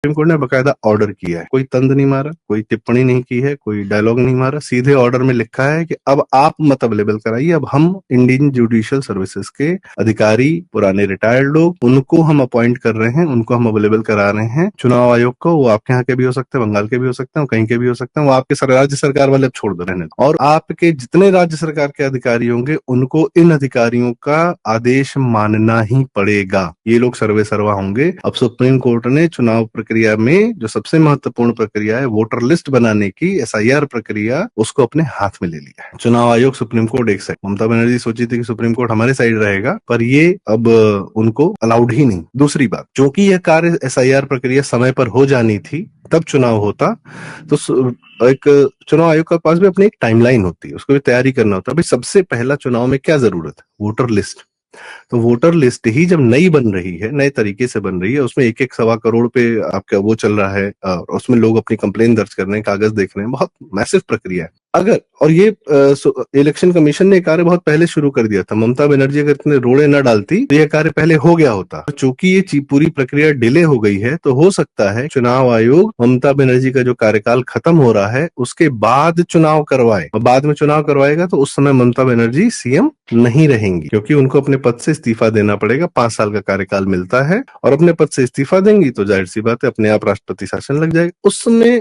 Supreme court ने बकायदा order किया है, कोई तंद नहीं मारा, कोई टिप्पणी नहीं की है, कोई डायलॉग नहीं मारा, सीधे ऑर्डर में लिखा है कि अब आप मत अवेलेबल कराइए, अब हम इंडियन जुडिशियल सर्विसेज के अधिकारी, पुराने रिटायर्ड लोग, उनको हम अपॉइंट कर रहे हैं, उनको हम अवेलेबल करा रहे हैं चुनाव आयोग को। वो आपके यहाँ के भी हो सकते हैं, बंगाल के भी हो सकते हैं, कहीं के भी हो सकते हैं, वो आपके राज्य सरकार वाले अब छोड़ दो रहने दो। और आपके जितने राज्य सरकार के अधिकारी होंगे उनको इन अधिकारियों का आदेश मानना ही पड़ेगा। ये लोग सर्वे सर्वा होंगे। अब सुप्रीम कोर्ट ने चुनाव प्रक्रिया में जो सबसे महत्वपूर्ण प्रक्रिया है वोटर लिस्ट बनाने की, एसआईआर प्रक्रिया, उसको अपने हाथ में ले लिया है चुनाव आयोग, सुप्रीम कोर्ट एक साइड। ममता बनर्जी सोची थी कि सुप्रीम कोर्ट हमारे साइड रहेगा, पर ये अब उनको अलाउड ही नहीं। दूसरी बात, क्योंकि यह कार्य एसआईआर प्रक्रिया समय पर हो जानी थी तब चुनाव होता, तो एक चुनाव आयोग के पास भी अपनी एक टाइमलाइन होती है, उसको भी तैयारी करना होता है। भाई सबसे पहला चुनाव में क्या जरूरत है? Voter list. तो वोटर लिस्ट ही जब नई बन रही है, नए तरीके से बन रही है, उसमें 1-1 सवा करोड़ पे आपका वो चल रहा है, उसमें लोग अपनी कंप्लेन दर्ज कर रहे हैं, कागज देख रहे हैं, बहुत मैसिव प्रक्रिया है। अगर, और ये इलेक्शन कमीशन ने कार्य बहुत पहले शुरू कर दिया था, ममता बनर्जी अगर इतने रोड़े न डालती तो यह कार्य पहले हो गया होता। चूंकि ये पूरी प्रक्रिया डिले हो गई है, तो हो सकता है चुनाव आयोग ममता बनर्जी का जो कार्यकाल खत्म हो रहा है उसके बाद चुनाव करवाए, और बाद में चुनाव करवाएगा तो उस समय ममता बनर्जी सीएम नहीं रहेंगी, क्योंकि उनको अपने पद से इस्तीफा देना पड़ेगा। 5 साल का कार्यकाल मिलता है, और अपने पद से इस्तीफा देंगी तो जाहिर सी बात है अपने आप राष्ट्रपति शासन लग जाएगा। उस समय